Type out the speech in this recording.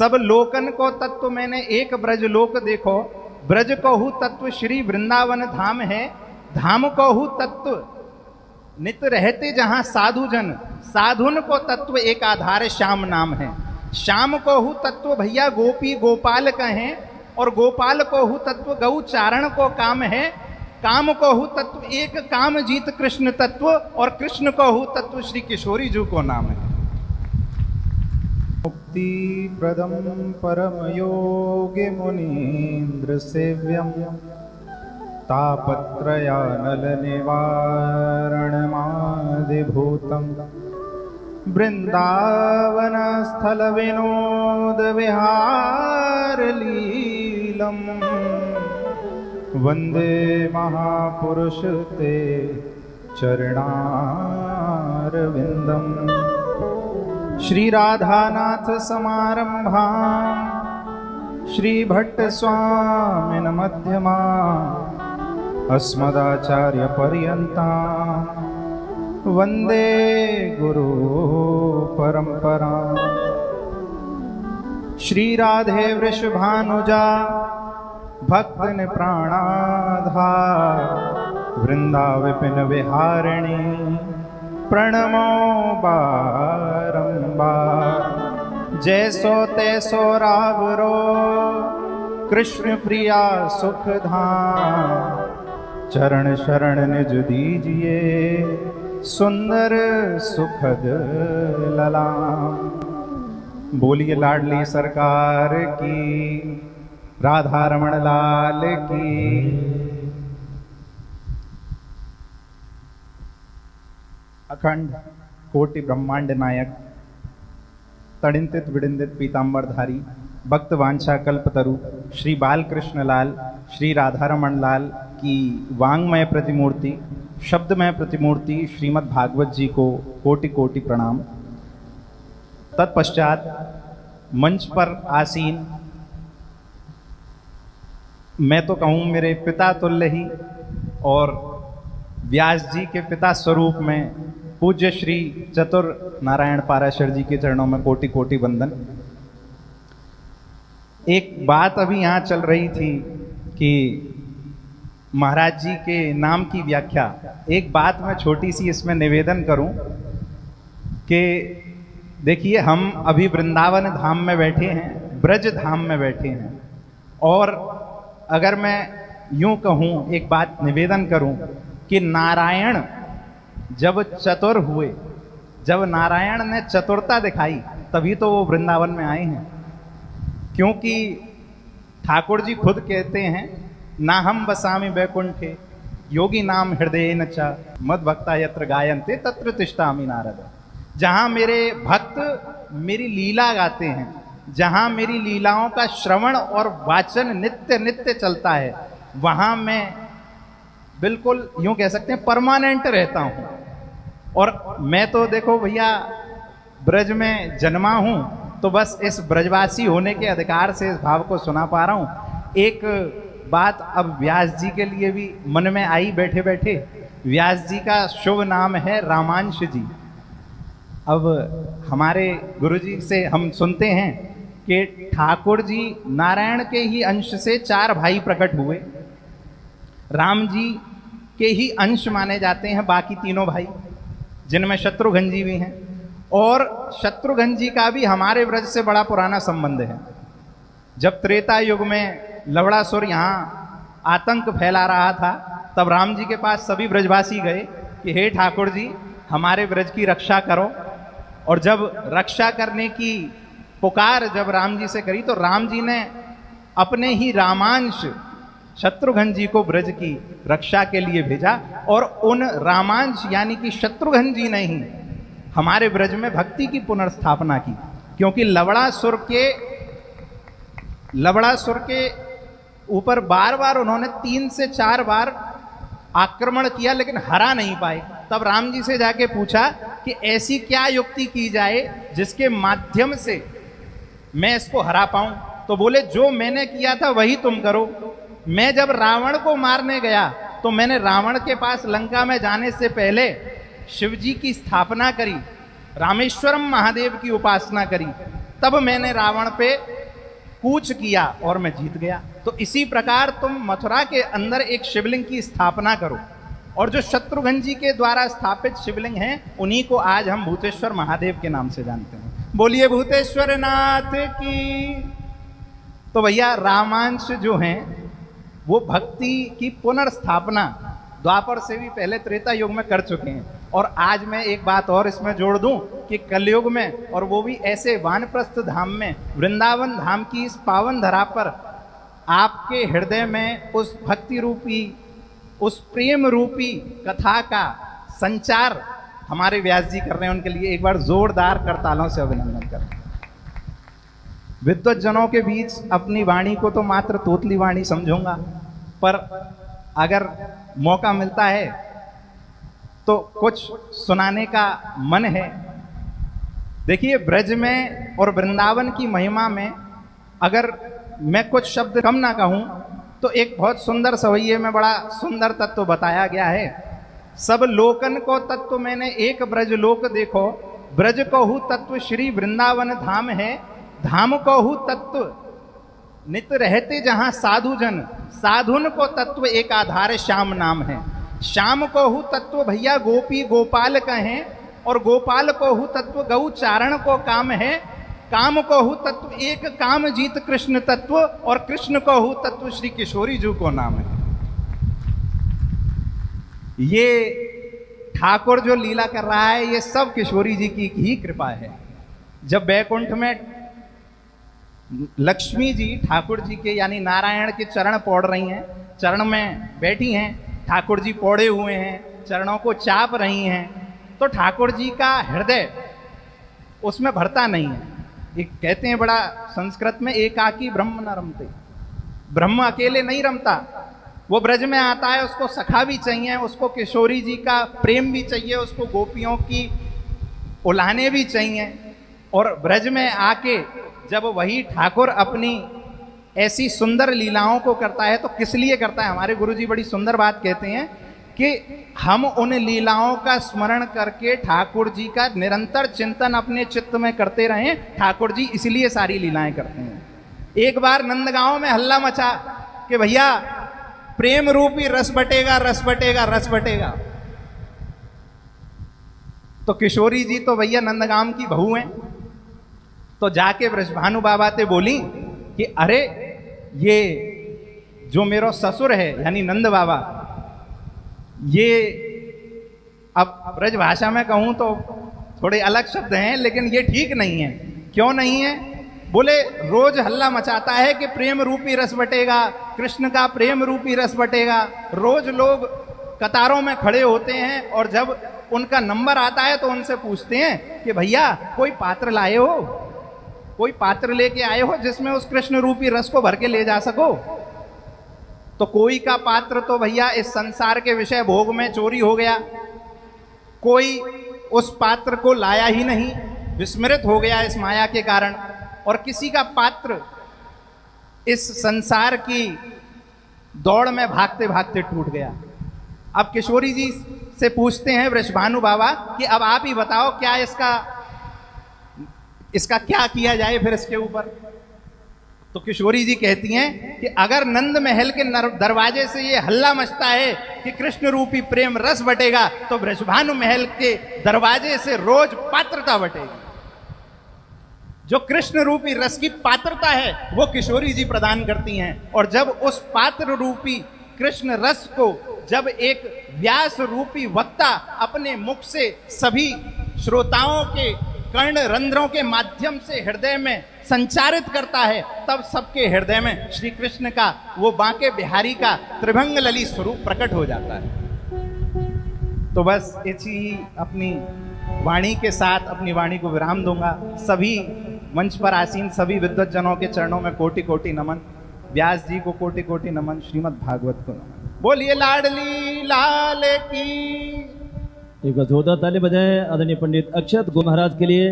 सब लोकन को तत्व मैंने एक ब्रज लोक देखो, ब्रज कहू तत्व श्री वृंदावन धाम है। धाम कहू तत्व नित रहते जहां साधु जन, साधुन को तत्व एक आधार श्याम नाम है। श्याम कहू तत्व भैया गोपी गोपाल कहें, और गोपाल कहू तत्व गौ चारण को काम है। काम कहू तत्व एक काम जीत कृष्ण तत्व, और कृष्ण कहू तत्व श्री किशोरी जी को नाम है। मुक्ति प्रदम परम योगी मुनीन्द्र सेव्यम, तापत्रयानल निवारणमादिभूतम्, वृंदावन स्थल विनोद विहार लीलम्, वंदे महापुरुष ते चरणारविंदम्। श्री राधानाथ समारंभा, श्री भट्ट स्वामिन मध्यमा, अस्मदाचार्य पर्यंता, वंदे गुरु परंपरा। श्री राधे वृषभानुजा भक्तन प्राणाधार, वृंदा विपिन विहारिणी प्रणमो बारंबार। जैसो तैसो रावरो कृष्ण प्रिया सुख धाम, चरण शरण निज दीजिए सुंदर सुखद ललाम। बोलिए लाडली सरकार की, राधा रमण लाल की। अखंड कोटि ब्रह्मांड नायक, तड़िंतित विडिंदित पीतांबरधारी, भक्त वांछा कल्पतरु श्री बालकृष्ण लाल, श्री राधारमण लाल की वांगमय प्रतिमूर्ति, शब्दमय प्रतिमूर्ति श्रीमद् भागवत जी को कोटि कोटि प्रणाम। तत्पश्चात मंच पर आसीन, मैं तो कहूँ मेरे पिता तुल्य ही और व्यास जी के पिता स्वरूप में पूज्य श्री चतुर नारायण पाराशर जी के चरणों में कोटि कोटि वंदन। एक बात अभी यहाँ चल रही थी कि महाराज जी के नाम की व्याख्या। एक बात मैं छोटी सी इसमें निवेदन करूं कि देखिए, हम अभी वृंदावन धाम में बैठे हैं, ब्रज धाम में बैठे हैं, और अगर मैं यूं कहूं, एक बात निवेदन करूं कि नारायण जब चतुर हुए, जब नारायण ने चतुरता दिखाई, तभी तो वो वृंदावन में आए हैं। क्योंकि ठाकुर जी खुद कहते हैं, ना हम बसामि वैकुंठे योगी नाम हृदय न च, मद भक्ता यत्र गायन्ते तत्र तिष्ठामि नारद। जहाँ मेरे भक्त मेरी लीला गाते हैं, जहाँ मेरी लीलाओं का श्रवण और वाचन नित्य नित्य चलता है, वहाँ मैं बिल्कुल यूं कह सकते हैं परमानेंट रहता हूँ। और मैं तो देखो भैया ब्रज में जन्मा हूँ, तो बस इस ब्रजवासी होने के अधिकार से इस भाव को सुना पा रहा हूँ। एक बात अब व्यास जी के लिए भी मन में आई बैठे बैठे। व्यास जी का शुभ नाम है रामांश जी। अब हमारे गुरुजी से हम सुनते हैं कि ठाकुर जी नारायण के ही अंश से 4 भाई प्रकट हुए। राम जी के ही अंश माने जाते हैं बाकी तीनों भाई, जिनमें शत्रुघ्न जी भी हैं। और शत्रुघ्न जी का भी हमारे ब्रज से बड़ा पुराना संबंध है। जब त्रेता युग में लवड़ासुर यहाँ आतंक फैला रहा था, तब राम जी के पास सभी ब्रजवासी गए कि हे ठाकुर जी, हमारे ब्रज की रक्षा करो। और जब रक्षा करने की पुकार जब राम जी से करी, तो राम जी ने अपने ही रामांश शत्रुघ्न जी को ब्रज की रक्षा के लिए भेजा। और उन रामांश यानी कि शत्रुघ्न जी ने ही हमारे ब्रज में भक्ति की पुनर्स्थापना की। क्योंकि लवड़ासुर के ऊपर बार बार उन्होंने 3 से 4 बार आक्रमण किया, लेकिन हरा नहीं पाए। तब राम जी से जाके पूछा कि ऐसी क्या युक्ति की जाए जिसके माध्यम से मैं इसको हरा पाऊं। तो बोले, जो मैंने किया था वही तुम करो। मैं जब रावण को मारने गया, तो मैंने रावण के पास लंका में जाने से पहले शिव जी की स्थापना करी, रामेश्वरम महादेव की उपासना करी। तब मैंने रावण पे कूच किया और मैं जीत गया। तो इसी प्रकार तुम मथुरा के अंदर एक शिवलिंग की स्थापना करो, और जो शत्रुघ्न जी के द्वारा स्थापित शिवलिंग हैं उन्हीं को आज हम भूतेश्वर महादेव के नाम से जानते हैं। बोलिए भूतेश्वर नाथ की। तो भैया रामांश जो हैं वो भक्ति की पुनर्स्थापना द्वापर से भी पहले त्रेता युग में कर चुके हैं। और आज मैं एक बात और इसमें जोड़ दूं कि कलयुग में, और वो भी ऐसे वानप्रस्थ धाम में, वृंदावन धाम की इस पावन धरा पर आपके हृदय में उस भक्ति रूपी, उस प्रेम रूपी कथा का संचार हमारे व्यास जी कर रहे हैं। उनके लिए एक बार जोरदार करतालों से अभिनंदन करें। विद्वत जनों के बीच अपनी वाणी को तो मात्र तोतली वाणी समझूंगा, पर अगर मौका मिलता है तो कुछ सुनाने का मन है। देखिए, ब्रज में और वृंदावन की महिमा में अगर मैं कुछ शब्द कम ना कहूं तो एक बहुत सुंदर सवैये में बड़ा सुंदर तत्व बताया गया है। सब लोकन को तत्व मैंने एक ब्रज लोक देखो, ब्रज कहू तत्व श्री वृंदावन धाम है। धाम कहू तत्व नित रहते जहां साधु जन, साधुन को तत्व एक आधार श्याम नाम है। श्याम कहू तत्व भैया गोपी गोपाल कहें, और गोपाल कहू तत्व गौ चारण को काम है। काम कहू तत्व एक काम जीत कृष्ण तत्व, और कृष्ण कहू तत्व श्री किशोरी जी को नाम है। ये ठाकुर जो लीला कर रहा है ये सब किशोरी जी की ही कृपा है। जब बैकुंठ में लक्ष्मी जी ठाकुर जी के यानी नारायण के चरण पौड़ रही हैं, चरण में बैठी हैं, ठाकुर जी पौड़े हुए हैं, चरणों को चाप रही हैं, तो ठाकुर जी का हृदय उसमें भरता नहीं है। एक कहते हैं बड़ा संस्कृत में, एकाकी ब्रह्म न रमते, ब्रह्म अकेले नहीं रमता। वो ब्रज में आता है, उसको सखा भी चाहिए, उसको किशोरी जी का प्रेम भी चाहिए, उसको गोपियों की उलाहने भी चाहिए। और ब्रज में आके जब वही ठाकुर अपनी ऐसी सुंदर लीलाओं को करता है तो किस लिए करता है? हमारे गुरुजी बड़ी सुंदर बात कहते हैं कि हम उन लीलाओं का स्मरण करके ठाकुर जी का निरंतर चिंतन अपने चित्त में करते रहें। ठाकुर जी इसलिए सारी लीलाएं करते हैं। एक बार नंदगांव में हल्ला मचा कि भैया प्रेम रूपी रस बटेगा, रस बटेगा, रस बटेगा। तो किशोरी जी तो भैया नंदगांव की बहू हैं, तो जाके ब्रजभानु बाबा से बोली कि अरे ये जो मेरा ससुर है यानी नंद बाबा, ये अब ब्रज भाषा में कहूं तो थोड़े अलग शब्द हैं, लेकिन ये ठीक नहीं है। क्यों नहीं है? बोले रोज हल्ला मचाता है कि प्रेम रूपी रस बटेगा, कृष्ण का प्रेम रूपी रस बटेगा। रोज लोग कतारों में खड़े होते हैं और जब उनका नंबर आता है तो उनसे पूछते हैं कि भैया कोई पात्र लाए हो, कोई पात्र लेके आए हो जिसमें उस कृष्ण रूपी रस को भर के ले जा सको। तो कोई का पात्र तो भैया इस संसार के विषय भोग में चोरी हो गया, कोई उस पात्र को लाया ही नहीं, विस्मृत हो गया इस माया के कारण, और किसी का पात्र इस संसार की दौड़ में भागते भागते टूट गया। अब किशोरी जी से पूछते हैं वृषभानु बाबा कि अब आप ही बताओ क्या इसका क्या किया जाए फिर इसके ऊपर। तो किशोरी जी कहती हैं कि अगर नंद महल के दरवाजे से ये हल्ला मचता है कि कृष्ण रूपी प्रेम रस बटेगा, तो वृषभानु महल के दरवाजे से रोज पात्रता बटेगी। जो कृष्ण रूपी रस की पात्रता है वो किशोरी जी प्रदान करती हैं। और जब उस पात्र रूपी कृष्ण रस को जब एक व्यास रूपी वक्ता अपने मुख से सभी श्रोताओं के कर्ण रंध्रों के माध्यम से हृदय में संचारित करता है, तब सबके हृदय में श्री कृष्ण का वो बांके बिहारी का त्रिभंग ललित स्वरूप प्रकट हो जाता है। तो बस इसी अपनी वाणी के साथ अपनी वाणी को विराम दूंगा। सभी मंच पर आसीन सभी विद्वत जनों के चरणों में कोटि कोटि नमन, व्यास जी को कोटि कोटि नमन, श्रीमद् भागवत को नमन। बोलिए लाडली लाल की। एक बार जोरदार ताली बजाएं आदरणीय पंडित अक्षत गो महाराज के लिए।